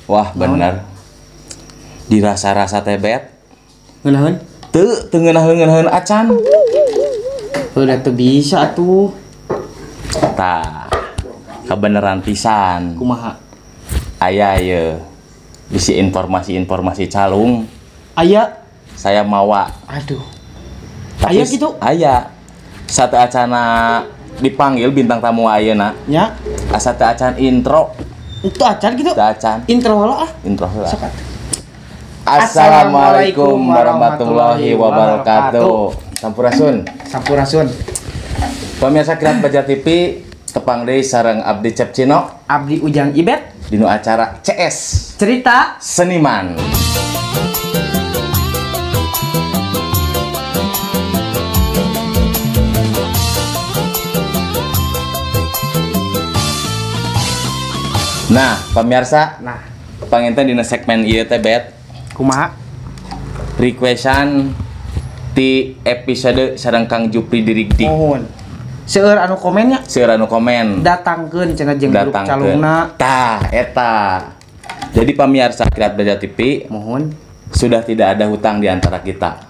Wah bener. Dirasa-rasa tebet. Ngeunaheun? Teu ngeunaheun acan. Udah tuh bisa tuh. Tah. Kebeneran pisan. Kumaha? Aya ye. Bisi informasi-informasi calung. Aya. Saya mawa. Aduh. Tapi Aya gitu? Aya. Satu acana dipanggil bintang tamu ayeuna. Ya. Asa teu acan intro. Itu acan gitu. Teu acan. Intro heula ah. Intro heula. Sokat. Assalamualaikum warahmatullahi wabarakatuh. Sampurasun. Sampurasun. Pemirsa Kilat Baja TV, tepang deui sareng Abdi Cepcino Abdi Ujang Ibet. dinu acara CS Cerita Seniman. Nah, pemirsa, Nah, panginten dina segmen ieu teh bet kumaha? requestan ti episode sareng Kang Jupri Dirigdi. Mohon. Seueur anu komennya Seueur anu komen. datangkeun cenah jeung grup calungna. Tah eta. Jadi pemirsa Kilat Baja TV, Mohon. sudah tidak ada hutang di antara kita.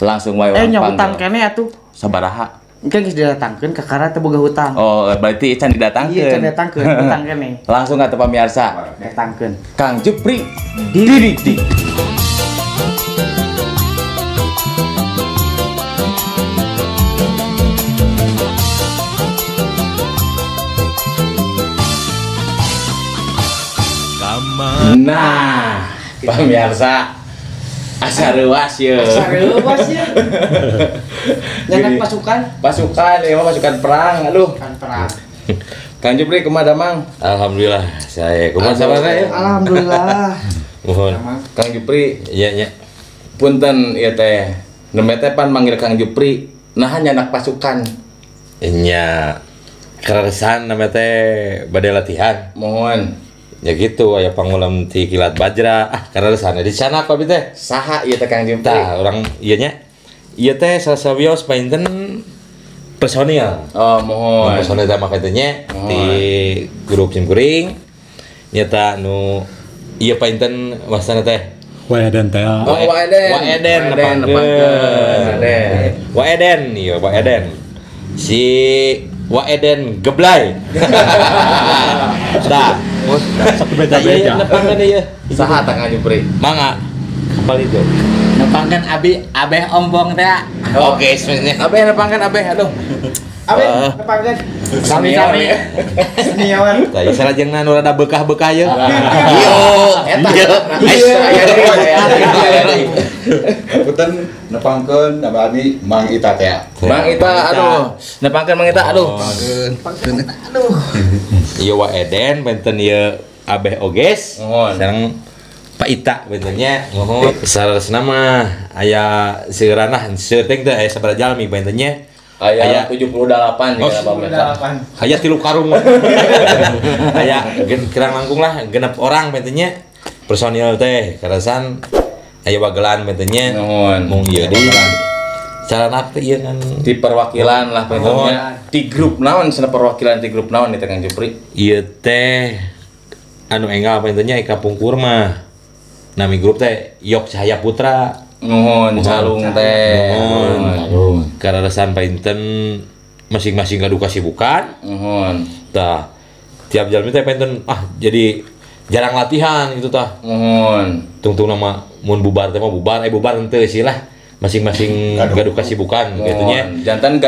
Langsung wae Nya hutang kene atuh. Sabaraha? Engke geus didatangkeun ka karena teu boga hutang. Oh, berarti can didatangkeun. Iya, can datangkeun hutang kene. Langsung atuh pemirsa. Datangkeun. Kang Jupri Dirigdi. Nah, pemirsa, asa reuas ye. Sareuwas ya. Nyanak Gini. pasukan Pasukan, ya pasukan perang. Aduh, kan perang. Kang Jupri kumaha Mang? Alhamdulillah saya kumaha sabar ya. Alhamdulillah. Mohon. Kang Jupri, Iya nya. punten ieu teh. Nembe teh pan manggil Kang Jupri, nah nyanak pasukan. Nya keresan nama teh bade latihan. Mohon. Ya gitu aya pangulam ti Kilat Bajra. Ah keresan di sana apa teh? Saha ieu teh Kang Jupri? Tah orang ieu nya. Ieu teh sasawios painten personil. Oh, mohon. Personil teh maka teh nya di grup Cimkuring. Nyata nu ieu painten wasana teh Waedan teh. Oh, Waeden. Waeden Waeden. Waeden, iya Waeden. Si Waeden Geblay. Dah, mus. Satu beda-beda. Iya, nepangkeun ieu. Saha teh Kang Jupri? Mangga. Kapal itu. Nepangkeun abi abeh ombong teh. Oke, sebenarnya. Abeh nepangkeun abeh, aduh. Abeh nepangkeun. Sami-sami. Seniawan. Tah salajengna nu rada bekah-bekah ye. Eta. Punten nepangkeun abdi Mang Ita teh. Mang Ita, aduh. Nepangkeun Mang Ita, aduh. Ieu Waeden benten ieu abeh oges. Mohon. Sareng Pak Ita bentennya mohon saresna mah aya seueuranah seuting teh aya sabaraha jalmi bentennya Aya 78 nih Oh, kana pemirsa. aya 3 karung aya kirang langkung lah 6 orang bentennya personil teh karasan aya wagelan bentennya Nuhun. mung ieu deui carana teh ieu kan Di perwakilan lah bentuknya. Di grup naon cenah perwakilan di grup naon nih teh Kang Jupri? ieu teh anu enggal bentennya Eka Pungkur mah nami grup teh Yok Cahaya Putra. Nuhun calung teh. Nuhun. Kararasan painten masing-masing gaduh kasibukan. Nuhun. Tah tiap jalmi teh painten jadi jarang latihan gitu tah. Nuhun. Tungtung nama mun bubar teh mah bubar bubar henteu sih lah. Masing-masing gaduh kasibukan gitu nya. Jantan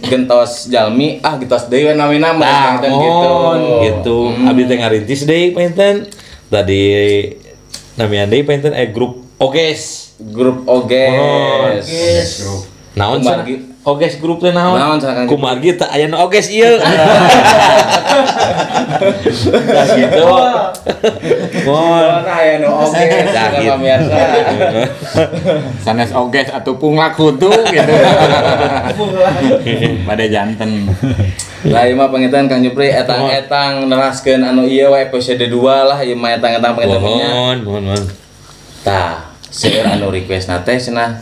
gentos jalmi gentos deui namina mah Tah painten gitu. gitu. Abdi teh ngarintis deui painten. Tadi namanya deui painten grup Oges. Grup Oges. Naon cenah? Kumargi. Oges grup teh naon? Naon cenah Kang Jupri? Kumargi teh aya nu oges ieu. Nah gitu. Mon. Aya nu Oges Dah, ka gitu. pemirsa. Sanes oges atuh punglak kudu gitu. Pada janten. Lah ieu mah pangitan Kang Jupri etang-etang neraskeun anu ieu wae episode 2 lah ieu mah etang-etang pangitannya. Mohon. Tah, seueur anu request nate cenah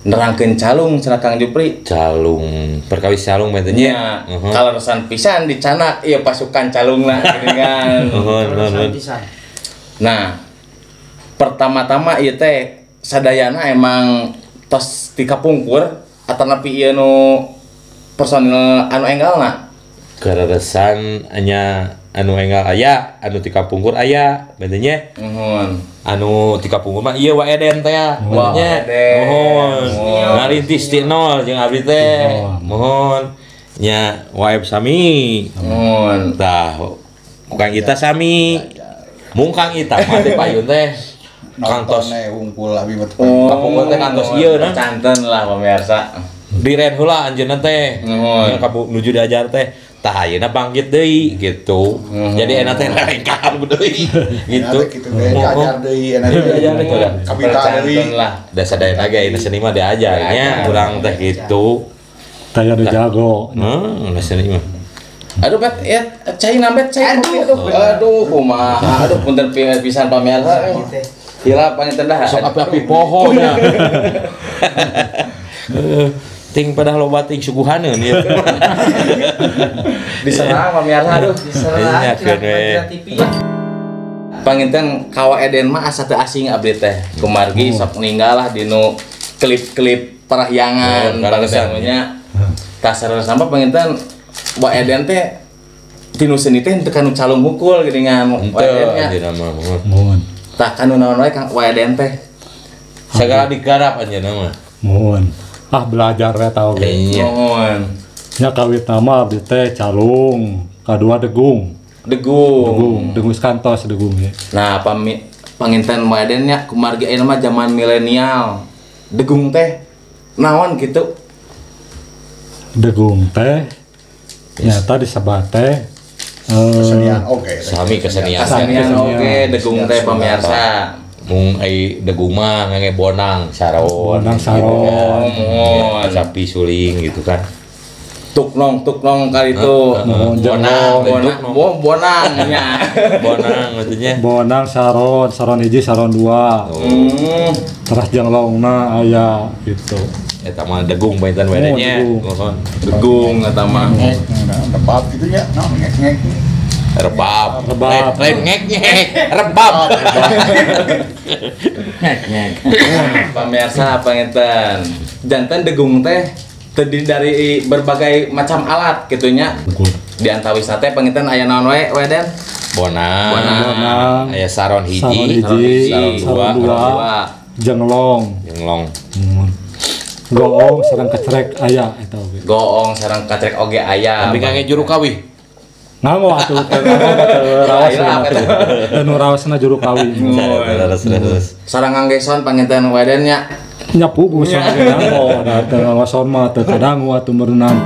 nerangkeun calung cenah Kang Jupri. Calung, perkawis calung Nya, betenya. kaleresan pisan dicanak ieu pasukan calungna geuning kan. Mohon. Pisan. Nah, pertama-tama ieu teh sadayana emang tos ti kapungkur atanapi ieu nu personil anu enggalna. Kereresan anya anu enggal aya, anu ti kapungkur aya, betenya. Nuhun. Anu ti kapungkur mah ieu wae Eden teh ya. Wah, Betenya. Eden. Mohon. Mohon. Ngarintis ti nol jeung abdi teh. Mohon. Nya wae sami. Nuhun. Tah, Kang Ita sami. Mung Kang Ita mah teh payun teh. Kantos. Nontonnya hungkul abi mah. Kapungkur teh kantos ieu nah. Canten lah pemirsa. Diren heula anjeunna teh. Nuhun. Nya kapu nuju diajar teh. Tah ayeuna bangkit deui gitu. Jadi enak teh lengkap deui gitu. Gitu teh diajar deui enak Diajar deui coba. Kapita deui. Canten lah. Da sadayana ge ayeuna seni mah diajarnya urang teh gitu. Taya udah jago. Heeh, seni mah. Aduh bet, ya cai nambet cai. Aduh, kumaha. Aduh, punten pisan pamirsa. Hilap panginten dah. Sok api-api pohonnya. Ting pada loba ting suguhaneun ieu. Diserang pamirsa aduh. Iya, Panginten kawa Eden mah asa teu asing abdi teh. Kumargi sok ninggal lah dinu klip-klip parahyangan Karasan, nya. Kasar sampai panginten Wa Eden teh tinu seni teh teu kanu calung hukul geuningan Wa Eden nya. Anjeunna mah. Mohon. Tah kanu naon wae Kang Wa Eden teh. Sagala digarap anjeunna mah. Mohon. Ah belajar we tahu ge. Iya. Nuhun. Nya kawit nama abdi teh calung, kadua degung. Degung. Degung kantos degung ya. Nah, panginten Wa Eden nya kumargi ayeuna mah zaman milenial. Degung teh naon gitu. Degung teh nyata disebat teh Kesenian oke. Sami kesenian. Kesenian oge degung teh pamirsa. Mung ai degung mah ngenge bonang saron. Bonang saron. Mohon. Sapi suling gitu kan. Tuknong kali itu. Mohon Bonang nya. Bonang maksudnya. bonang saron, saron hiji, saron dua. Terus jenglongna aya gitu. Eta mah degung painten we nya. degung. Mohon. Degung eta mah. Rebab gitu nya, nah ngek-ngek. Rebab. Rebab. Lain ngek-ngek. Rebab. Pamirsa panginten. Janten degung teh terdiri dari berbagai macam alat gitunya. Di antawisna teh panginten aya naon wae Eden? Bonang. Bonang. Aya saron Saron hiji, hiji, saron saron dua, dua. Jenglong. jenglong. Goong sareng kecrek aya eta oge. Goong sareng kacrek oge aya. Tapi kangge juru kawih. Nganggo atuh teh raos nu raosna juru kawin. Terus. Sareng nganggeson panginten Eden nya. Nyapu guson nganggo da teu ngason mah teu kadangu atuh meunang.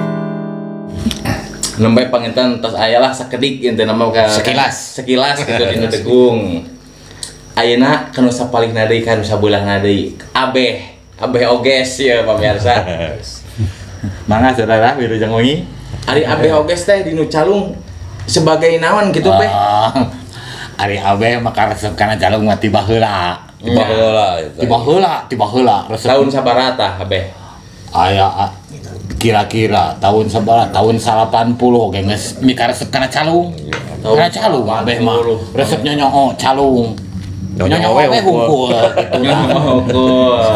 Nembe panginten tos aya lah sakedik inti nama Sekilas. gitu dina degung. Ayeuna kanu sapalihna deui kanu sabulahna deui. Abeh oges ya pamirsa. Mangga saudara Wilujeng Wengi. Ari abeh oges teh dinu calung sebagai naon gitu teh. Ari Abe maka resep kana calung mah tiba heula. Tiba heula eta. Tiba heula resep. Tahun sabaraha tah abeh? Aya kira-kira tahun sabaraha tahun 80 ge geus mika resep kana calung. Kana calung Abe mah resepnya nyoo calung. Nyoo we hungkul gitu lah.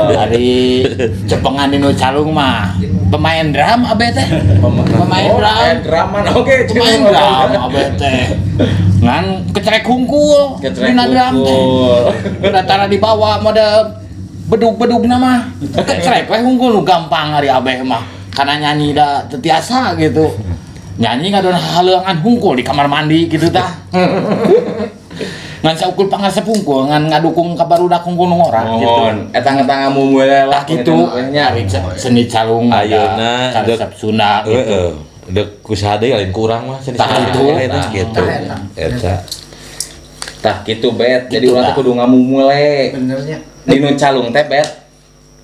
Dari cepengan dinu calung mah pemain drum Abe teh. Pemain drum. Draman oge. Pemain drum Abe teh. Ngan kecerek hungkul. Kecerek Dina drum teh. hungkul. Datara di bawah mode bedug-bedugna mah. Kecerek we hungkul nu gampang ari Abe mah. Karena nyanyi da teu tiasa gitu. Nyanyi ngadon haleungan hungkul di kamar mandi gitu tah. Ngan saukul pangasep hungkul ngan ngadukung ka barudak hungkul nu ngora gitu. Mohon eta ngetang mumule lah Tah gitu ari seni calung Ayeuna ada resep Sunda gitu. Heeh. Dek kusaha deui lain kurang mah cenah Tah itu. eta gitu. Eta. Tah gitu bet. Jadi Gitu, urang teh tah. kudu ngamumule. Benernya. Dinu calung teh bet.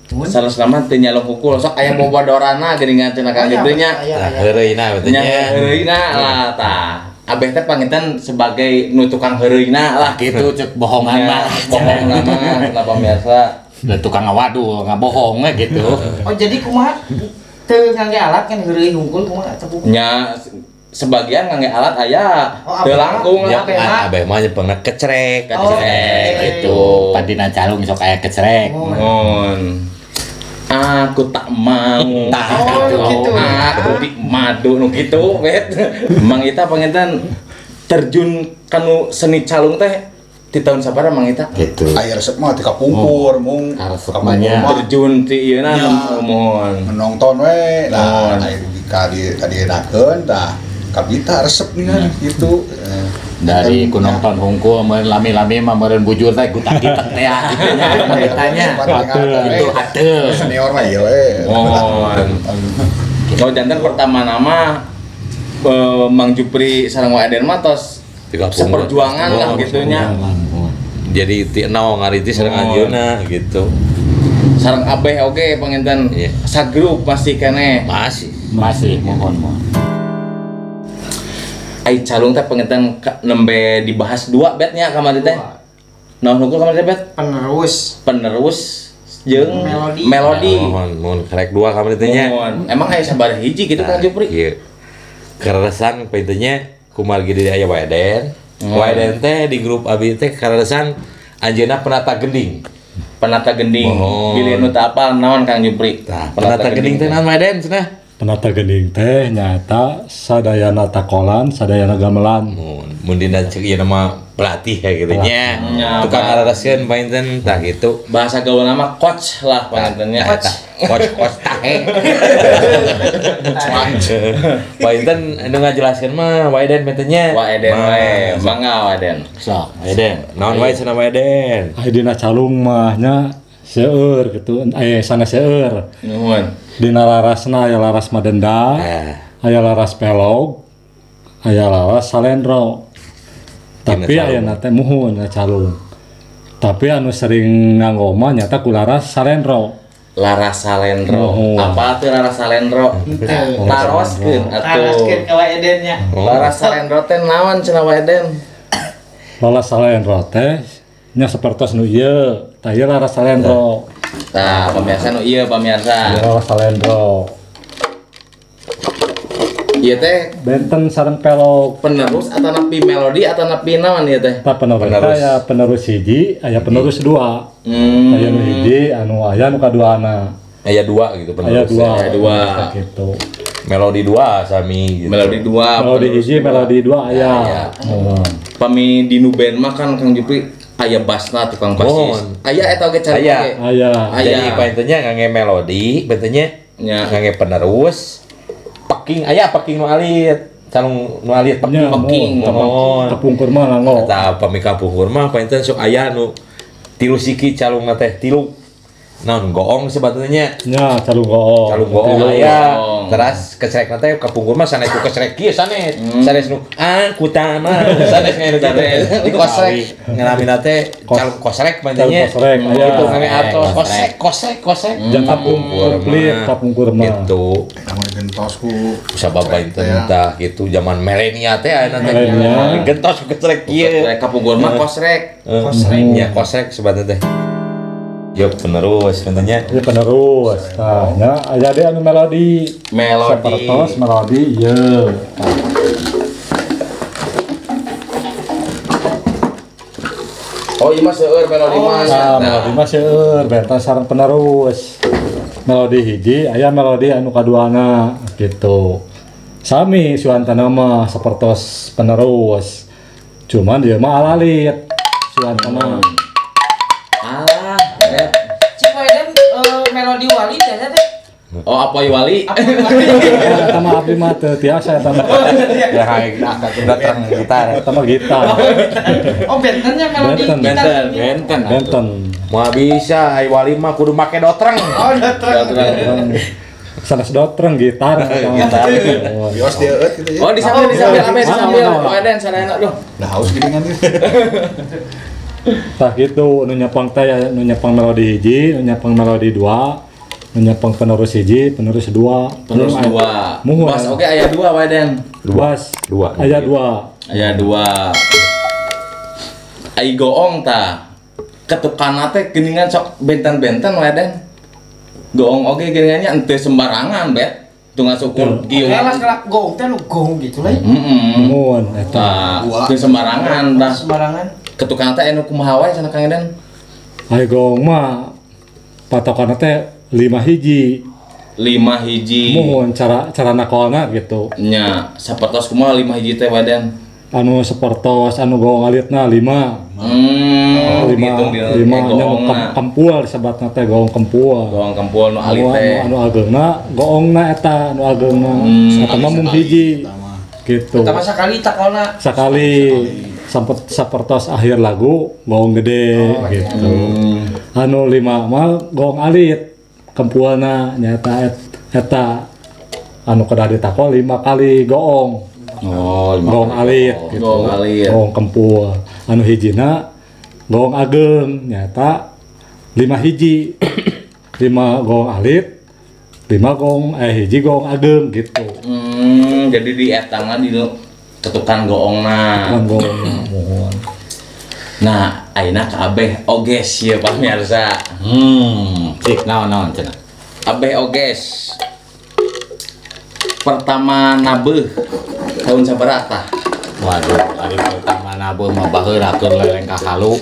Sanes nama teu nyalung hukul sok aya bobodorana geuningan cenah Kang Gede nya. Tah heureuyna Nya betulnya. heureuyna lah tah. Abeh teh panginten sebagai nu tukang heureuyna lah. Gitu cek bohongan mah. Bohong nama kenapa pemirsa. Da tukang ngawadul, ngabohong we gitu. Oh jadi kumaha teu ngangge alat kan heureuy hungkul kumaha teu kumaha. Nya sebagian ngangge alat aya Oh, teu abeh langkung Ya, lah teh. abeh mah pernah kecerek, Itu. Padina calung sok aya kecerek. Mohon. Aku tak mau. Oh, gitu. Aku di madu nu kitu, bet. Mang Ita panginten terjun kanu seni calung teh di tahun sabaraha Mang Ita? Gitu. Air resep mah tika pungkur, mung Resep kapungkur mah mah Terjun ti ieu na Ya. mohon. menonton we. Nah, Mohon. air kadienakeun tah kabita resep nih kan gitu. Dari kunongton hungkul meureun lami-lami mah meureun bujur teh gutak-gitak teh ya gitu nya ditanya. Itu hateuh. Senior mah ieu we. Mohon. Oh jantan pertama nama Mang Jupri sareng Waden mah tos seperjuangan lah gitunya. Jadi ti naon ngariti sareng anjeunna gitu. Sareng Abeh oge panginten Iya. sagrup pasti keneh. Masih mohon. Ai calung teh panginten nembe dibahas dua betnya kamari teh. Naon hukum kamari teh bet? Penerus jeung melodi. Mohon karek dua kamari teh nya. Mohon. Emang aya sabaraha hiji gitu Kang Jupri? Iya. Keresan pintunya kumargi di aya Waden. Waden teh di grup abi teh keresan anjeunna penata gending. Penata gending. Mohon. Bilih nu teu apal naon Kang Jupri? Tah, penata gending teh naon Waden cenah? Penata gending teh nyata sadayana takolan, sadayana gamelan. Mun dina ceuk ieu nama pelatih ya gitu nya. Ya, Tukang Pak. araraskeun painten tah gitu. Bahasa gaul nama coach lah pangintennya. Coach tahe. Painten anu ngajelaskeun mah Waden pentenya. Waden wae, mangga Waden. Sok, Eden. Naon wae cenah Waden? Dina calung mah nya seueur gitu, sana seueur. Nuhun. Dina larasna aya laras madenda, aya laras pelog, aya laras salendro. Tapi Dina calung. aya nate muhun na calung. Tapi anu sering nganggo mah nyata ku laras salendro. Laras Salendro. Nuhun. Apa tuh Laras Salendro? Taroskeun Taroskeun atuh. ka Wadennya. Laras Salendro teh naon cenah Waden? Laras salendro teh nya sapertos nu ieu, tah ieu laras salendro. Tah, pemirsa nu ieu pamirsa. Laras salendro. Ieu teh Benten sareng pelog. penerus atau napi melodi atau napi naon ieu teh? Tah penerus aya penerus hiji, aya penerus dua. Aya nu hiji, anu aya nu kaduana. Aya dua gitu Aya penerus. dua. Aya dua. Gitu. Melodi dua sami gitu. Melodi dua. Melodi penerus hiji, dua. melodi dua aya. Aya. Oh. Pami di nu band mah kan Kang Jupri aya bassna tukang Mohon. bassis. Aya eta oge cara Aya. oge. Aya. Jadi paintennya ngangge melodi, paintennya Nya. ngangge penerus. Peking peking nu alit. Calung nu alit Nya, peking. mohon. Kapungkur mah nganggo. Eta pamika pungkur mah painten sok aya nu tilu siki calungna teh tilu. Naon goong sebetulnya. Nya calung goong. Calung goong Tilu. aya. goong. Teras kecerek teh kapungkur mah sanes ku kecerek kieu sanes. Sanes nu kutama sanes ngene teh. Di kosrek ngalamin teh calung kosrek Calung paintennya. kosrek aya. Gitu ngane atos kosrek. Jangan kapungkur pelit, kapungkur mah. Gitu. Kamu gentos ku Bisa bapak itu entah gitu zaman milenial teh aya teh. Milenial. Gentos kecerek kieu. Kosrek kapungkur mah kosrek. Kosreknya kosrek sebenarnya teh. Yo penerus katanya. Ieu penerus. Tah nya aya deui anu melodi. Melodi. Sapertos melodi ieu. Oh iya mah seueur melodi mah. Nah, melodi mah seueur, benten sareng penerus. Melodi hiji, aya melodi anu kaduana gitu. Sami suantana mah sapertos penerus. Cuman dia mah alalit. Suantana. Alah, Cik Waden melodi wali biasa teh. oh apa wali? Eta mah abdi mah teu tiasa eta mah. Ya udah terang gitar. Eta mah gitar. Oh bentennya melodi Benten. gitar. Benten. Benten. Mau bisa ai wali mah kudu make dotreng. Oh datang. Sanes dotreng gitar. Gitar. bios dia gitu ya. Oh disambil abe disambil. Oh. Waden sadayana duh. Nah, haus giringan gitu. Tah gitu nu nyepang teh nu nyepang melodi hiji, nu nyepang melodi dua, nu nyepang penerus hiji, penerus dua. Penerus Muhun, dua. Muhun. Bas oke aya dua Waden. Bas. Dua. Aya dua. Aya dua. Ai goong tah. Ketukana teh geuningan sok benten-benten Waden. Goong oge geuningannya ente sembarangan bet. Tungan syukur giung. Kelas kelak gong teh nu gong gitu lah. Mun eta. Teu sembarangan dah. Sembarangan. Ketukang teh anu kumaha wae cenah Kang Eden? Ai gong mah patokanna teh 5 hiji. 5 hiji. Mun cara nakolna gitu. Nya, sapertos kumaha 5 hiji teh waden? Anu sapertos anu gong alitna 5. Lima kempul disebutna teh gong kempul. Gong kempul nu alit teh. Anu ageungna gongna eta anu ageungna. Eta mah mun hiji. Gitu. Eta mah sakali takolna. Sakali sapertos akhir lagu gong gede gitu. Anu 5 mah gong alit kempulna nyata eta anu kedah ditakol 5 kali goong. Oh, Gong alit gitu. Gong alit. Gong kempul. Anu hijina gong ageung nyata 5 hiji. 5 gong alit, 5 gong hiji gong ageung gitu. Jadi di etangna di ketukan goongna. Kan gongna mohon. Nah, ayeuna ka Abeh oges ieu pamirsa. Cik naon cenah. Abeh oges. Pertama nabeuh tahun sabaraha? Waduh, ari pertama nabuh mah baheurakeun leleng ka halu.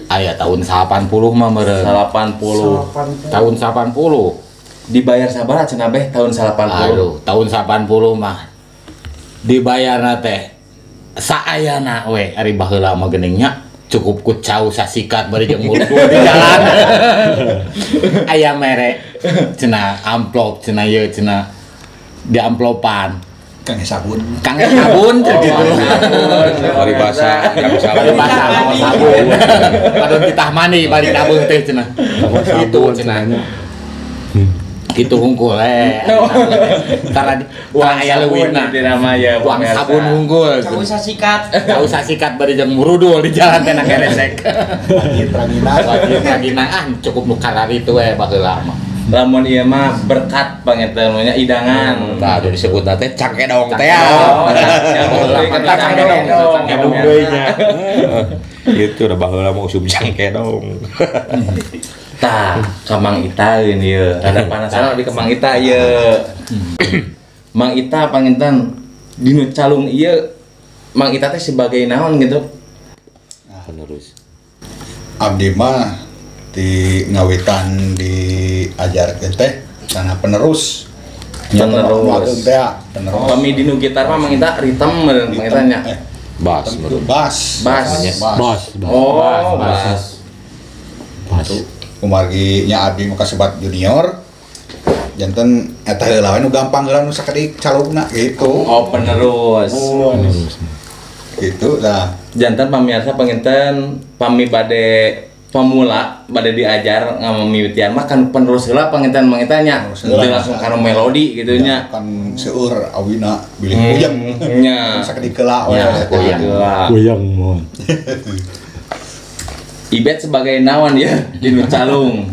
Aya tahun 80 mah meureun. 80. Tahun 80. Dibayar sabaraha cenah Abeh tahun 80? Aduh, tahun 80 mah dibayarna teh saayana we ari baheula mah geuning nya cukup ku cau sasikat bari jeung mulut di jalan. Aya mere cenah amplop cenah ieu cenah di amplopan Kang sabun. Kang sabun gitu. Bari basa, yang Bari basa mau sabun. Padahal ditah mani bari nabeuh teh cenah. Gitu cenah. Gitu hungkul karena uang aya leuwihna uang sabun unggul Cau sasikat. Cau sasikat bari jeung murudul di jalan teh na keresek wajib ragina cukup nu karari teh we baheula mah Lamun ieu mah berkat pangetan nya idangan. Tah anu disebutna teh cangkedong teh. Cangkedong deui nya. Gitu udah baheula mah usum cangkedong. Tah, ka Mang Ita ieu. Rada panasaran di ka Mang Ita ieu. Mang Ita panginten dinu calung ieu Mang Ita teh sebagai naon gitu? Penerus. Abdi mah di ngawitan diajarkeun teh sana penerus. Penerus. Penerus. Kami dinu gitar mah Mang Ita ritem meureun Mang Ita nya. Bas menurut. Bas. Oh, bas. Kumargi nya abdi mah kasebat junior. Janten eta heula we nu gampang heula nu sakedik calungna gitu. Oh, penerus. Gitu dah. Jantan pamirsa panginten pami bade pemula bade diajar ngamimiwitian mah kan penerus heula panginten Mang Ita nya. Teu langsung kana melodi gitu nya. Kan seueur awina bilih puyeng. Nya. Sakedik heula we. Kuyang mohon. Ibet sebagai nawan ya di Calung.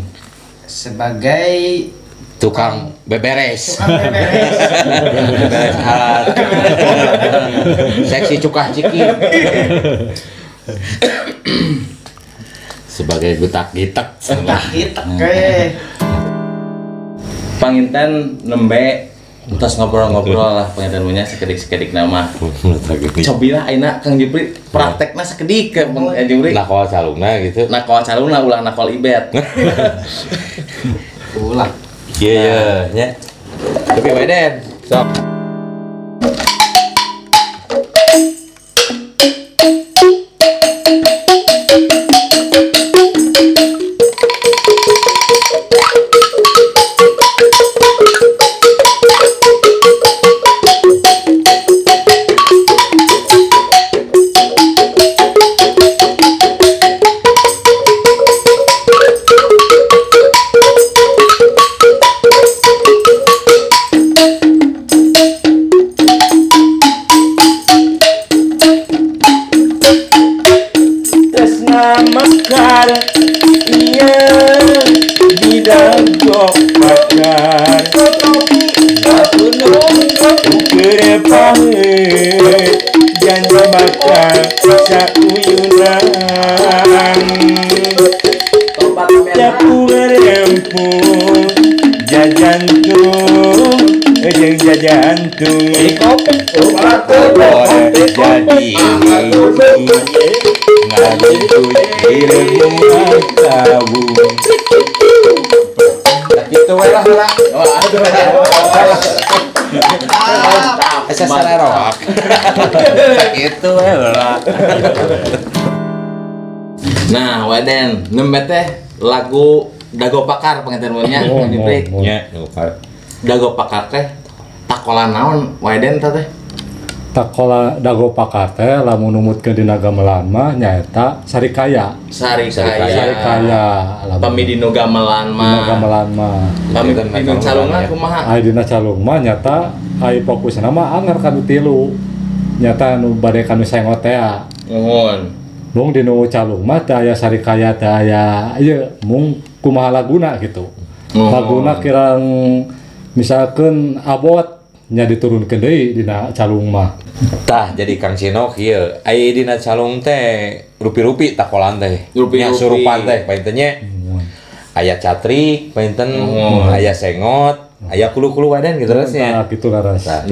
Sebagai Tukang beberes. beberes. Alat. Seksi cukah ciki. sebagai gutak-gitak Gitak ke. Panginten nembe terus ngobrol-ngobrol lah panginten punya sekedik-sekedik nama. Cobilah ayeuna Kang Jupri praktekna sekedik ke Bang Jupri. Nakol calungna gitu. Nakol calungna ulah nakol ibet. Ulah. Iya nya. Tapi weden. Sok. Jeung jajantung di kopi boleh jadi ngarumput di rembulan tabung. Gitu we lah. Asa sararok. Gitu we lah. Nah, Waden, nembe teh lagu Dago Pakar pengantin mulanya di break. Nya, Dago Pakar teh takola naon Waden teh? Takola Dago Pakar teh lamun numutkeun dina gamelan mah nyaeta sarikaya. Sarikaya. Pami dinu gamelan Dina mah. gamelan mah. Pami dinu calungan kumaha? Ai dina calung mah nyata ai fokusna mah anggar kanu tilu. Nyata anu bade kanu sengot teh. Nuhun. Mung dinu calung mah teh aya sarikaya teh aya ieu mung kumaha laguna gitu. Laguna kirang misalkeun abot nya diturunkeun deui dina calung mah. Tah jadi Kang Sinok ieu aya dina calung teh rupi-rupi takolan teh. Nya surupan teh paintenya aya catrik, painten aya sengot, aya kulu-kulu waden gitu rasnya. Nah, gitu laras. Nah,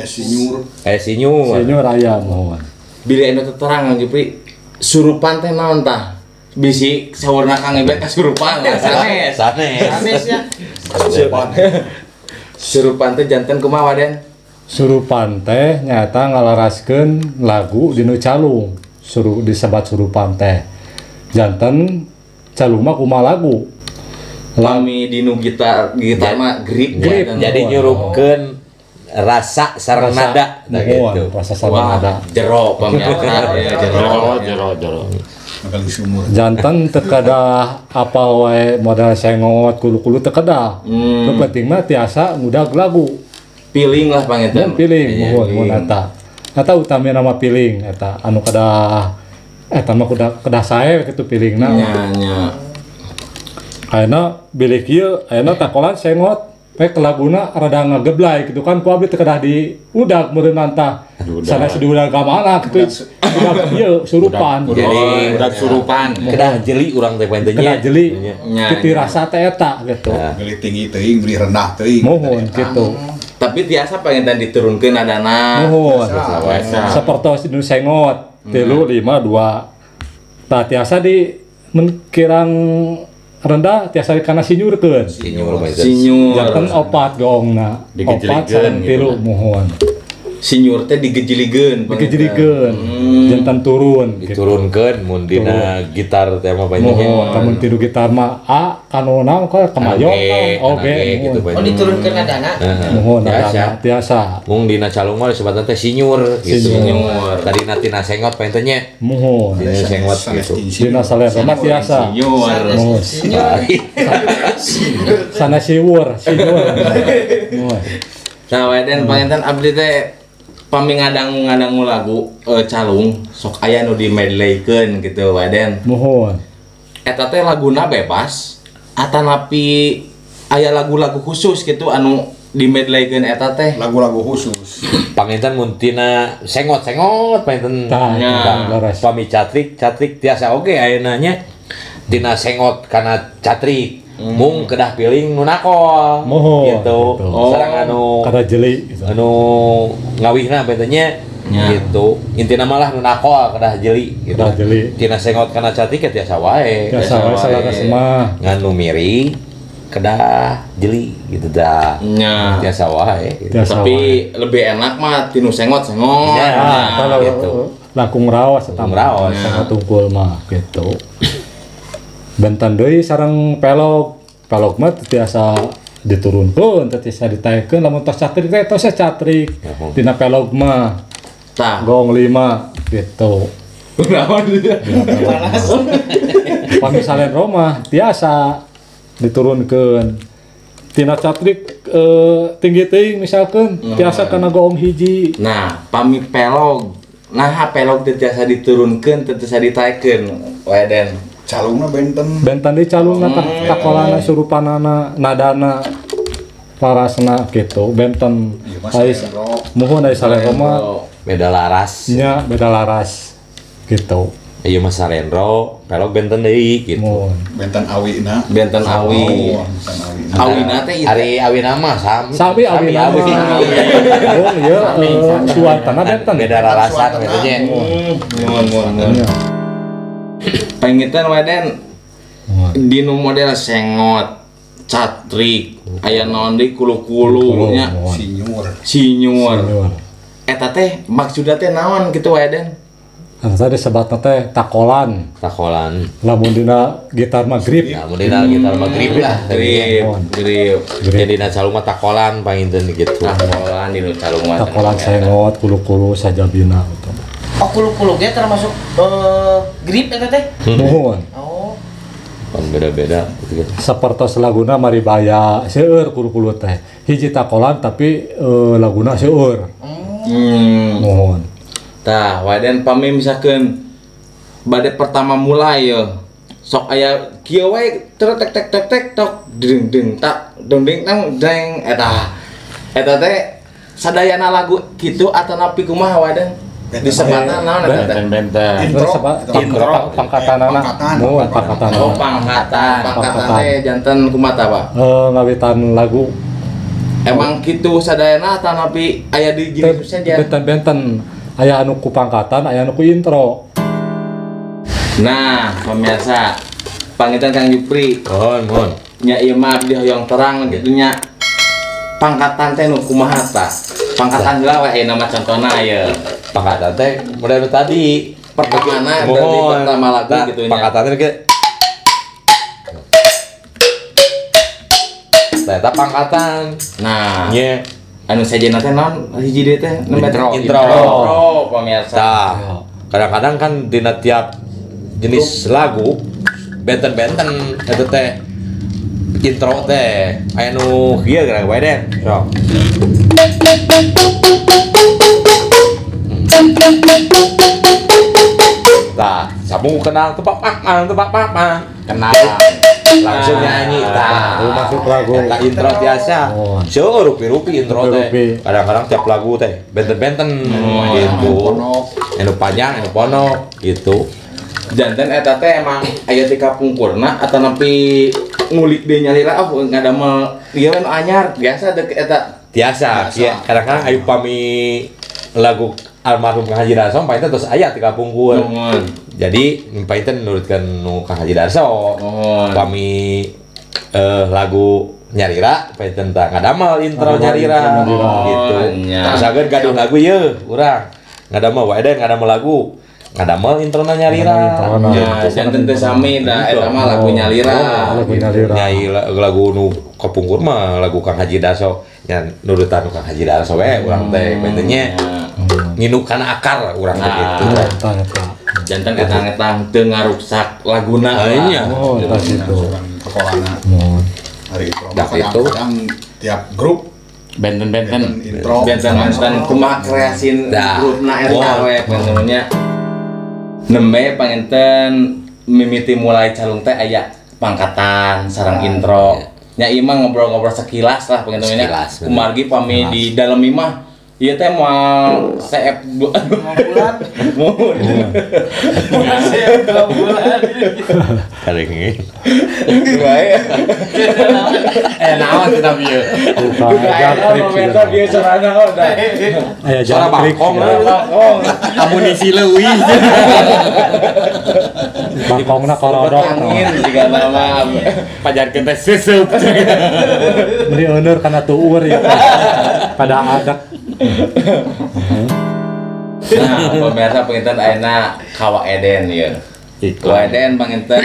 sinyur. Sinyur. Senyur aya mohon. bila anu terang Jupri surupan teh naon tah? Bisi sawarna Kang Ibet ka surupan lah sanes. Sanes ya. Surupan teh janten kumaha Waden? Surupan teh nyata ngalaraskeun lagu dinu calung. Disebat surupan teh. Janten calung mah kumaha lagu. Lami dinu gitar mah grip. Jadi nyurupkeun rasa sareng nada gitu. Rasa sareng nada. Jero pamiarna ya Jero. Kali sumur. Janten teu kadah apal wae modal sengot kulu-kulu teu kadah. Nu penting mah tiasa ngudag lagu. Piling lah pangetan. Piling mohon eta. Eta utami nama piling eta anu kadah eta mah kadah sae kitu pilingna. Nya. Ayeuna bilik ieu ayeuna takolan sengot we laguna rada ngageblay gitu kan ku abdi teu kadah di udag meureun tah. Sanes di udag ka mana kitu. Udag ieu surupan. Jadi udah surupan. kedah jeli urang teh paintenya. Kedah jeli. Nya. Kitu rasa teh eta gitu. Beli tinggi teuing, beli rendah teuing. Mohon gitu. Tapi tiasa pangetan diturunkeun nadana. Mohon. Sapertos dinu sengot 3 5 2. Tah tiasa di kirang rendah tiasa kana sinyurkeun. Sinyur painten. Sinyur. Janten opat gongna. Opat sareng 3 mohon. Sinyur teh digejilikeun. Digejilikeun. Janten turun gitu. Diturunkeun mun dina gitar teh mah paintenya. Mohon kamun tilu gitar mah A kanu naon ka kemayo Oke gitu Oh paintenya. diturunkeun nadana. Mohon Biasa. ada tiasa. Mung dina calung mah disebutna teh sinyur gitu. Sinyur. Tadi tina sengot paintenya. Mohon. Dina sengot gitu. Dina salera mah tiasa. Sinyur. Mohon. Sana siwur. Mohon. Nah, Waden pangetan abdi teh pami ngadangu lagu calung sok aya nu dimedleykeun gitu Waden. Mohon. Eta teh laguna bebas atanapi aya lagu-lagu khusus gitu anu dimedleykeun eta teh. Lagu-lagu khusus. Panginten mun tina sengot painten. Tah, Nya. laras. Pami catrik tiasa oge ayeuna nya tina sengot kana catrik. Mung kedah piling nu nakol. Mohon, Gitu. gitu. Sareng anu Kada jeli gitu. anu ngawihna paintenya Nya. gitu. Intina malah nu nakol kedah jeli gitu. Kedah jeli. Tina sengot kana catrik ya tiasa wae. Tiasa wae salaras mah. Nganu miri kedah jeli gitu dah. Nya. Tiasa wae gitu. Tiasa Tapi lebih enak mah tinu sengot. Ya. Ah, kalau gitu. langkung raos eta Langkung mah. raos. Sangat tungkul mah gitu. Bentan deui sareng pelog mah tiasa diturunkeun teu tiasa ditaekeun lamun tos catrik teh tos catrik dina pelog mah Tah. gong 5 gitu. Naon dia? Pami salen Roma tiasa diturunkeun tina catrik tinggi teuing misalkeun tiasa kana gong hiji. Nah, pami pelog. Nah, pelog teh tiasa diturunkeun teu tiasa ditaekeun Waden. Calungna benten. Bentan di calungna takolana surupanana nadana parasna gitu benten Iya, Mas, ais Salero. mohon dari salen Roma Beda laras. nya beda laras gitu. Ieu mah Sarendro, pelok benten deui gitu. Mun. Benten awina. Benten awi. Benten awina. Awina teh ieu. Ari awina mah Sabi abi nama. Oh iya, suantana benten. Beda rarasan gitu nya. Mun. Panginten waden dinu model sengot, catrik, aya naon deui kulu-kulu nya. Sinyur. Eta teh maksudna teh naon kitu waden? Tadi sebatna teh takolan. Lamun dina gitar mah grip. Nah, model gitar mah grip lah. Grip. Jadi dina calung mah takolan panginten gitu. Takolan dinu calung mah. Takolan sengot, kulu-kulu sajabina gitu. Oh kulu-kulu ge termasuk grip eta teh. Nuhun. Oh. Kan beda-beda gitu. Sapertos laguna maribaya seueur kulu-kulu teh. Hiji takolan tapi laguna seueur. Nuhun. Tah, waden pami misalkeun bade pertama mulai ya. Sok aya kieu wae tek tok deng tak deng deng eta. Eta teh sadayana lagu kitu atau napi kumaha waden? Disebutna naon eta teh? Benten. Intro pangkatanana. Mun pangkatan. Oh, pangkatan teh janten kumaha Pak? Ngawitan lagu Emang kitu sadayana atau napi aya di jenis saja? benten-benten. Aya anu ku pangkatan, aya anu ku intro. Nah, pemirsa, pangitan Kang Jupri. Mohon. Nya ieu mah abdi hoyong terang gitu nya. Pangkatan teh nu kumaha tah? Pangkatan heula we nama contona aya. Pangkatan teh model tadi. Pertama berarti pertama lagu gitu nya. Pangkatan teh ge. Eta pangkatan. Nah, Nya anu sajena teh naon hiji deui teh? Intro. Pemirsa. Tah, kadang-kadang kan dina tiap jenis lagu benten-benten eta teh intro teh aya nu kieu geura wae deh. Sok. Tah, sabung kenal tebak pak. Kenal. Langsung nyanyi tah. Masuk lagu. Eta intro biasa. Seueur rupi-rupi intro teh. Kadang-kadang tiap lagu teh benten-benten gitu. Anu panjang, anu ponok gitu. Janten eta teh emang aya di kapungkurna atau nepi ngulik deui nyalira ngadamel ieu anu anyar biasa dek eta. Biasa. Kadang-kadang aya pami lagu almarhum Kang Haji Darso painten terus aya ti kapungkur. Jadi painten nurutkeun nu Kang Haji Darso. Pami lagu nyarira painten tah ngadamel intro nyarira gitu. Sageun gaduh lagu ieu urang. Ngadamel wae deh ngadamel lagu. Ngadamel introna nyarira. Ya, janten teh sami da eta mah lagu nyalira. Nyai lagu nu kapungkur mah lagu Kang Haji Darso. Nya nurutan Kang Haji Darso we urang teh paintennya. Nginu kana akar urang teh gitu. Janten etang-etang teu ngaruksak laguna nya. Oh, tas itu. Takolana. Hari itu. Kadang tiap grup Benten-benten. intro. Benten kumaha kreasin grupna eta we pengennya. Nembe panginten mimiti mulai calung teh aya pangkatan sareng intro. Nya ieu mah ngobrol-ngobrol sekilas lah panginten nya. Kumargi pami di dalam imah ieu teh moal CF 2 bulan. Moal CF 2 bulan. Karengi. Bae. Naon kita bieu. Komentar dia sarana udah. Aya Suara bangkong lah. Amunisi leuwih. Bangkongna korodok. Angin juga nama. Pajarkeun teh seusup. Beli owner kana tuur ya. Pada adak. Nah, pemirsa penginten ayeuna Kawa Eden ya. Kawa Eden penginten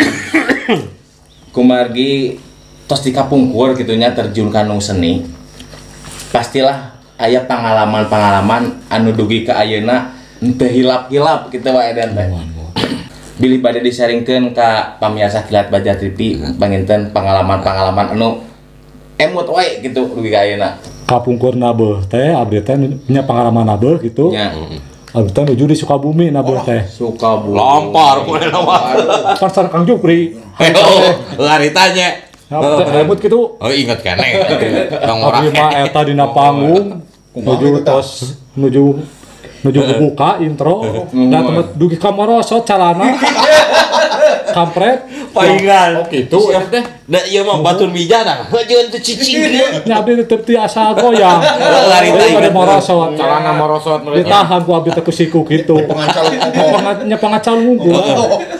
kumargi tos di kapungkur gitunya terjun ka nu seni. Pastilah aya pengalaman-pengalaman anu dugi ka ayeuna teu hilap-hilap kitu wae Eden teh. Bilih bade disaringkeun ka pamirsa Kilat Baja TV penginten pengalaman-pengalaman anu emut wae gitu dugi ka ayeuna. Kapungkur nabeuh teh abdi teh nya pengalaman nabeuh gitu. Nya. Abdi teh nuju di Sukabumi nabeuh teh. Sukabumi. Lompar ku nama. Kan sareng Kang Jupri. Lari tanya. Rambut gitu. Oh inget keneh. Tong Abdi ora. mah eta dina panggung nuju tos nuju Nuju buka intro, dan tempat dugi kamarosot calana, kampret, Paingan. Oh gitu ya teh. Da ieu mah batur mija dah. Heujeun teu cicing. nyabi teu asa goyang. Larita Pada ingat. morosot, Calana morosot mereka. ditahan ku abdi teh ku siku kitu. Pengacal ngomong. Pengacal nunggu.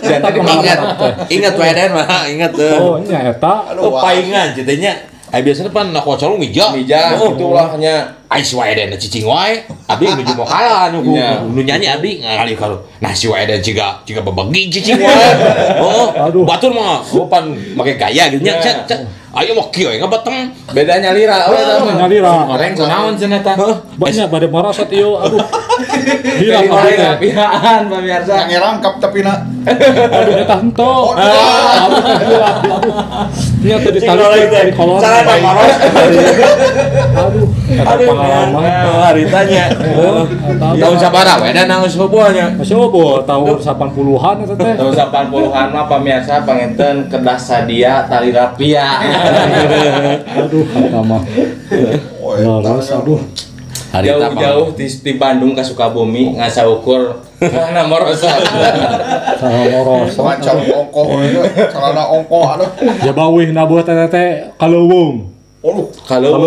Eta pengalaman teh. Ingat wae den mah, ingat teu. Oh, nya eta. Oh, paingan ceritanya. Ai biasana pan nak wacal mija. Mija gitulah nya. Ai si wae den cicing wae. Abi nuju mokalan nu Nya. nu nyanyi abi ngali karo. Nah si wae den ciga babagi cicing wae. Oh, Aduh. batur mah oh pan make gaya gitu nya. Cek. Ayo mah kieu ngabateng. Bedanya lira we eta mah. Nyalira. Orang kunaon cenah tah? Banyak pada morosot ieu aduh. Hilang Dari abdi teh. rapihan pemirsa. Yang ngerangkap tapi nak. Aduh eta henteu. Aduh. Nya teh ditarik dari kolon. Cara moros. Aduh. Eta pengalaman. Haritanya. Tahun sabaraha we dan nangis heubeulnya. Masih obo tahun 80-an eta teh. Tahun 80-an mah pemirsa panginten kedah sadia tali rapia. Aduh, eta mah. Laras aduh. Jauh-jauh di Bandung ke Sukabumi ngasa ukur karena morosot. Cara morosot. Pengacal ongkoh celana ongkoh atuh. Ya bawih na buat teh kaleuweung. Oh, Kalau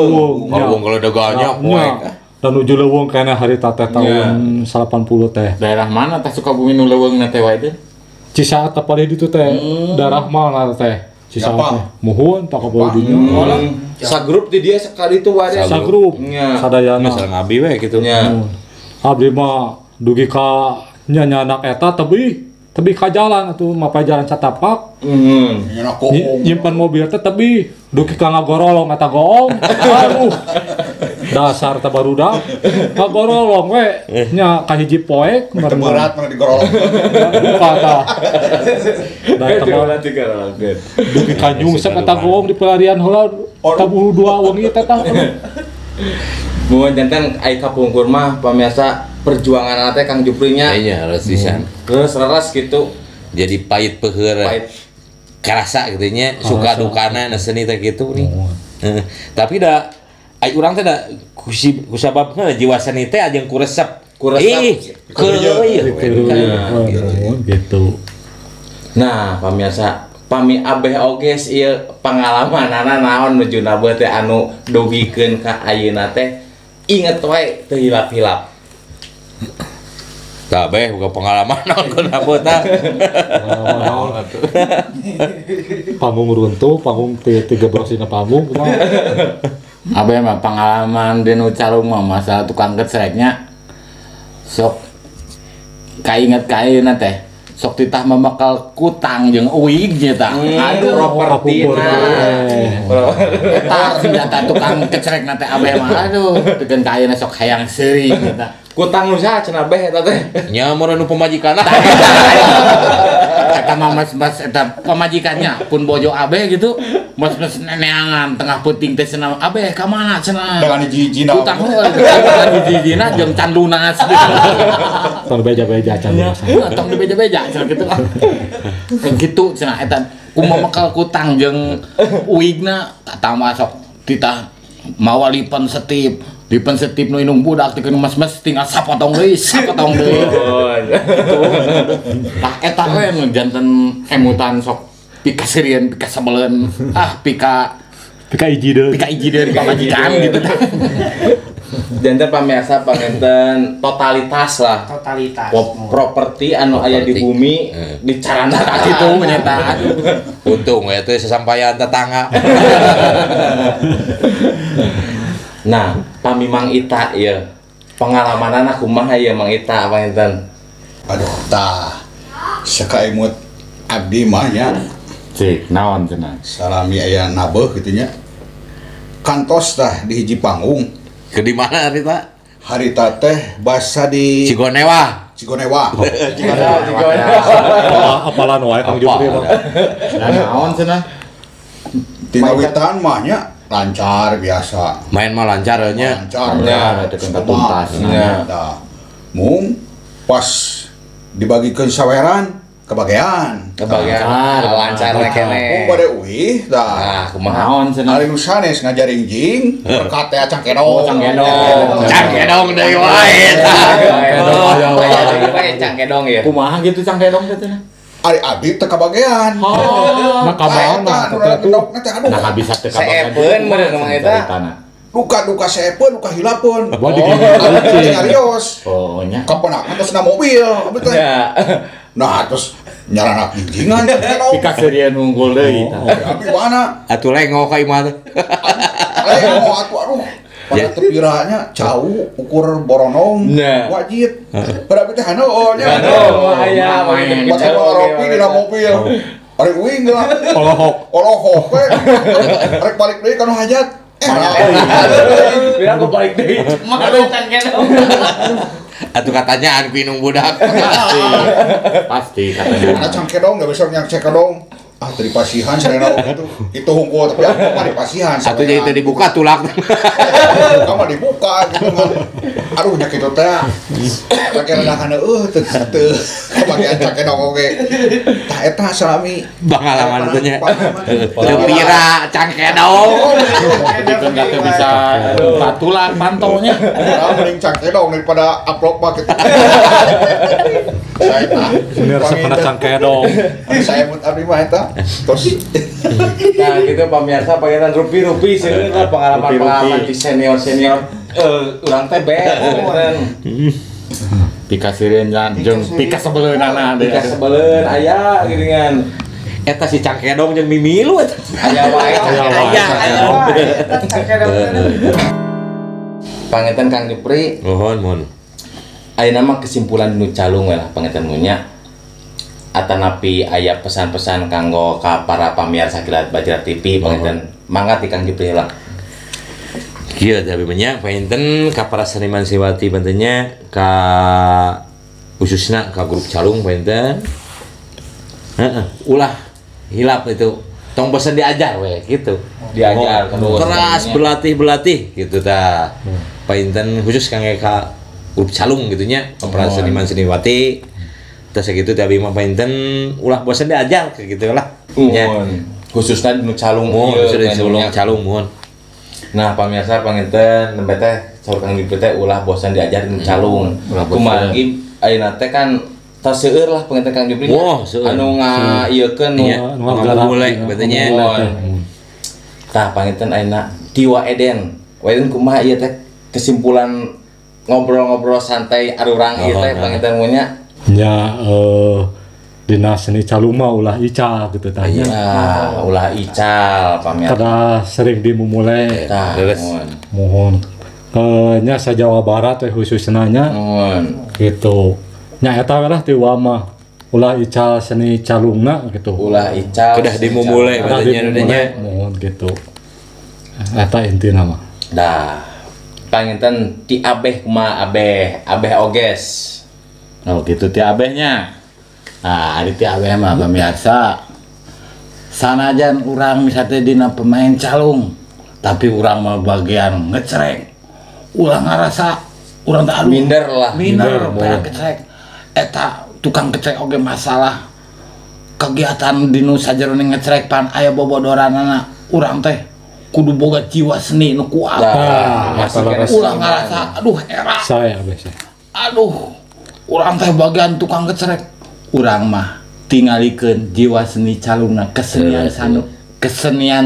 Kalau daganya poek. Dan nuju leuweung kana harita teh tahun 80 teh. Daerah mana teh Sukabumi nu leuweungna teh wae teh? Cisaat tepalih ditu teh. Daerah mana teh? Cisaat Siapa? teh. Muhun tak kabau dinya. sagrup di dia sekali itu wae. Sagrup. Nya. Sadayana. Misalnya abi we gitu. Nya. Abdi mah dugi ka nya anak eta tebih ka jalan atuh mapay jalan catapak. nyeuna koom. Nyimpan mobil teh tebih dugi ka ngagorolong eta goong. Aduh. Dasar teh barudak. Ngagorolong we nya ka hiji poek Teu berat mana digorolong. buka tah. Da eta mah dugi ka nyungsep eta goong di pelarian heula tabuh dua wengi teh tah. Mun jantan ai kapungkur mah pemirsa perjuangan teh Kang Juprinya. Kayaknya harus pisan. Terus leres gitu. Jadi pahit peuheur. Pahit. Kerasa gitu nya, suka dukana na seni teh gitu nih. Tapi da ai urang teh da kusabab jiwa seni teh ajeng kuresep. Gitu. Nah, pemirsa, pami abeh oges ieu pangalamanana naon nuju nabeut teh anu dugikeun ka ayeuna teh inget wae teu hilap-hilap. Tah beh buka pengalaman naon ku nabeut tah. Panggung runtuh, panggung 13 dina panggung kumaha. Abah mah pengalaman di nu calung mah masalah tukang kecreknya sok kainget kaina teh sok titah memekal kutang jeung uig nya tah. Aduh Propertina. eta senjata tukang kecrekna teh abah mah aduh tegan kaina sok hayang seuri nya tah. Kutang nu saha cenah beh eta teh? Nya mun nu pemajikanna. Eta mah mas eta pemajikannya pun bojo abeh gitu mas neneangan tengah peuting teh cenah abeh ka mana cenah Dengan hiji-hijina. utang heueuh dengan hiji-hijina jeung can lunas Tong beja-beja can. tong di beja-beja cenah kitu kan kitu cenah eta kumaha mekal kutang jeung uigna kata masuk titah mawa lipen setip nu inung budak teh mas-mas tinggal sapotong deui tah eta we nu janten emutan sok pika sirieun pika sabeleun pika iji deui pamajikan gitu tah Jantan pamirsa panginten totalitas lah. Totalitas. Properti anu aya di bumi dicarana ka gitu kitu nyata Untung we teh sasampayan tetangga. Nah, pami Mang Ita ieu pengalamanana kumaha ieu Mang Ita panginten? Aduh, tah. Sakaimut abdi mah nya cik naon cenah salami aya nabeuh kitu nya. Kantos tah di hiji panggung. Ke di mana Rita? Harita teh basa di Cigonewa. Cigonewa. Apalan wae Kang Jupri mah. naon cenah Tina witan mah nya lancar biasa. Main mah lancar nya. Lancar. Ya, teu kena tuntas. Ya. Nah, mung pas dibagikeun saweran kebagian. kebagian lancar kene. Bade uih dah. Nah, kumaha? Naon cenah? Ari nu sanes ngajaring jing, berkat teh acang kedong. Cangkedong deui wae. Cangkedong ya. Kumaha gitu cangkedong teh cenah? Ari abdi teu kabagean. Nah kabaana Nah bisa teh Seepeun bener mah eta. Duka seepeun, duka hilapeun. Gua di Abdi nyarios. Oh nya. Kaponakan terus na mobil, abdi teh. Ya. Nah, terus nyaranak jingan kedong. Pika serian unggul deui tah. Abdi mana? Atuh lengok ka imah teh. Mau aduh. Pada tepiranya jauh ukur boronong Nah. wajib. Pada abdi teh hanoh nya. Aya main Baca ngopi di mobil. Ari uing lah. Olohok we. Rek balik deui kana hajat. Biar aku balik deui. Makan cangkedong. Atuh katanyaan ku inung budak. Pasti katanya. Ada cangkedong enggak bisa yang cangkedong. Ah dari pasihan serena itu hungkul tapi aku mah di pasihan. Atuh jadi teu dibuka tulak. Kamu dibuka gitu kan. Aduh nya kitu teh. Pake rendahan teu kebagian cangkedong oge. Tah eta salami Pengalaman teh nya. Pengalaman. Teu pira cangkedong. Itu enggak teu bisa tulak pantonya. Nah, mending cangkedong daripada upload mah gitu. Saya tah. ini resep kena cangkedong. Saya mut abdi mah eta. Terus Nah, gitu pemirsa paketan rupi-rupi seueur lah pengalaman-pengalaman di senior-senior. Urang teh bener. Pika serian jeung pika sebeleunana Jika sebeleun aya geuningan. Eta si cangkedong jeung mimilu eta. Aya wae. Aya wae. Pangetan Kang Jupri, Mohon. ayeuna mah kesimpulan nu calung we lah pangetan nu nya. Atanapi aya pesan-pesan kanggo ka para pamirsa Kilat Bajra TV pangetan mangga ti Kang Jupri lah. Kieu tapi banyak painten ka para seniman seniwati bantenya ka khususna ka grup calung painten. Ulah hilap itu. Tong bosan diajar we gitu. Diajar terus. Keras berlatih gitu ta. Painten khusus kangge ka grup calung gitu nya, para seniman seniwati. Terus gitu tapi mah painten ulah bosan diajar kayak gitu lah. Khususnya di calung Sudah di calung mohon. Nah, pemirsa panginten nembe teh saur Kang Jupri teh ulah bosan diajar di calung. Kumaha ieu ayeuna teh kan tos seueur lah panginten Kang Jupri. Anu ngaieukeun nu mulai betulnya. Tah panginten ayeuna Tiwa Eden. Eden kumaha ieu teh kesimpulan ngobrol-ngobrol santai arurang ieu teh panginten mun nya. Ya dina seni calung mah ulah ical gitu tanya. Ulah ical pamirsa. Kada sering dimumule. Tah, Mohon. Nya sa Jawa Barat teh khususna nya. Gitu. Nya eta we lah ti mah. Ulah ical seni calungna gitu. Ulah ical. Kedah dimumule katanya mohon gitu. Eta intina mah. Dah. Panginten ti abeh kumaha abeh oges. Oh gitu ti abehnya. Nah, ari ti abeh mah pemirsa. Sanajan urang misalnya dina pemain calung, tapi urang mah bagian ngecrek. Ulah ngarasa urang teh Minder lah. Minder ngecrek. Eta tukang ngecrek oge masalah. Kegiatan dinu sajeroning ngecrek pan aya bobodoranana urang teh kudu boga jiwa seni nu kuat. Ulah ngarasa aduh era. Saya abeh saya. Aduh, urang teh bagian tukang gecerek. Urang mah tingalikeun jiwa seni calungna kesenian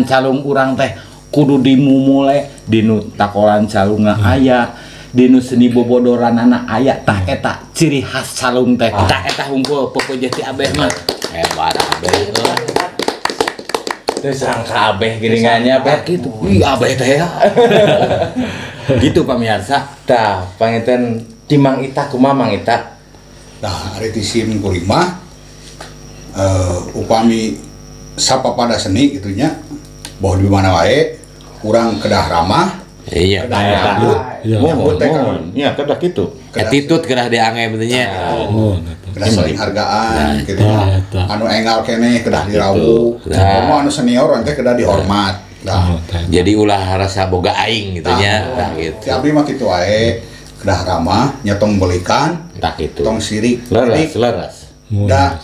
calung urang teh kudu dimumule dinu takolan calungna aya dinu seni bobodoranana aya tah eta ciri khas calung teh. Tah eta hungkul pokoknya ti abeh mah hebat abeh. Teu sangka abeh geuningannya abeh Gitu. Ih abeh teh ya. Gitu pamirsa. Tah panginten di Mang Ita kumaha Mang Ita? nah ari ti sim kulimah upami sapa pada seni gitu nya bahwa di mana wae urang kedah ramah Iya. Mohon. Iya, kedah kitu. Attitude kedah diange betulnya. kedah saling hargaan gitu anu engal kene kedah dirawuh anu senior teh kedah dihormat. Nah, Jadi ulah rasa boga aing gitu nya. Tah gitu. si abdi mah kitu wae kedah ramah nyetong belikan Tah kitu. tong sirik Leres. da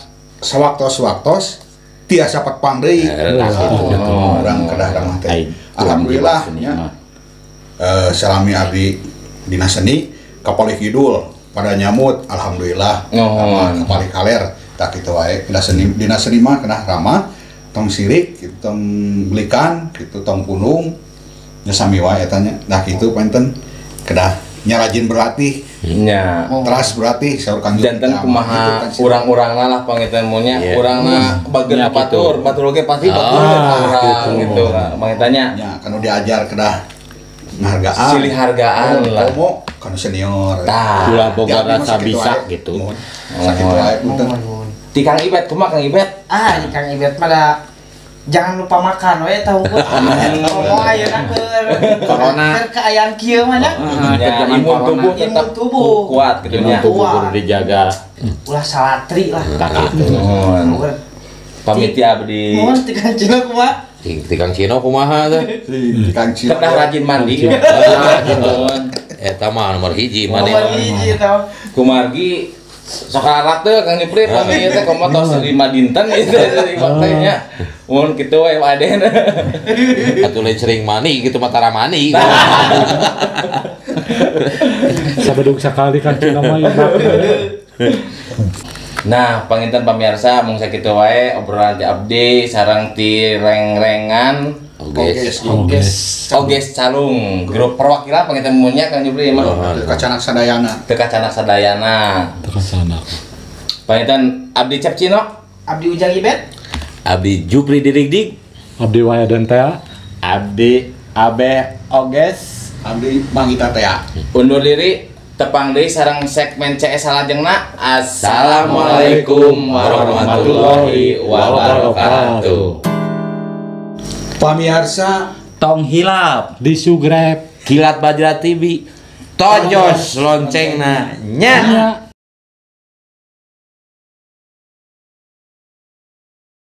sewaktos-waktos tiasa patpang deui. Urang kedah ramah teh. Alhamdulillah nya salami abdi dina seni kapalih kidul pada nyamut alhamdulillah kapalih kaler tak kitu wae dina seni mah kenah ramah tong sirik kitu tong belikan kitu tong punung nya sami wae eta nya nah kitu panten kedah nya rajin berlatih nya teras berlatih saur Kang janten kumaha urang-urangna lah pangitan monya urangna bageun batur oge pasti batur urang gitu pangitannya nya kanu diajar kedah hargaan silih hargaan lah kanu senior tah ulah boga rasa bisa gitu sakitu wae punten ti Kang Ibet kumaha Kang Ibet Di Kang Ibet pada jangan lupa makan we tahu ku. Ngomong ayeuna keur corona keayaan kieu mah nya. Ya, imun tubuh tetap kuat gitu nya. Kudu dijaga. Ulah salatri lah. Tak gitu. Pamit ya abdi. Mun ti Kang Cino kumaha? Ti Kang Cino kumaha teh? Kang Cino Kedah rajin mandi. Eta mah nomor hiji mah. Nomor hiji tah. Kumargi sekarang teh Kang Jupri pamit teh komo tos 5 dinten itu dari partainya. Mun kitu we waden. Atuh lain sering mani gitu matara mani. Sabedug sakali kan Cina mah Nah, panginten pamirsa mung sakitu wae obrolan ti abdi sareng ti reng-rengan Oges Calung grup perwakilan panginten munya Kang Jupri mah Kacanak Sadayana teu kacanak sadayana. terkesana. Panginten abdi Cep Cino, Abdi Ujang Ibet. Abdi Jupri Dirigdig. Abdi Wayadan teh Abdi Abe Oges. abdi Mang Ita teh undur diri tepang deui sareng segmen CS salajengna. Assalamualaikum warahmatullahi wabarakatuh. pamirsa Tong hilap. di Sugrep Kilat Bajra TV. Tojos loncengna nya.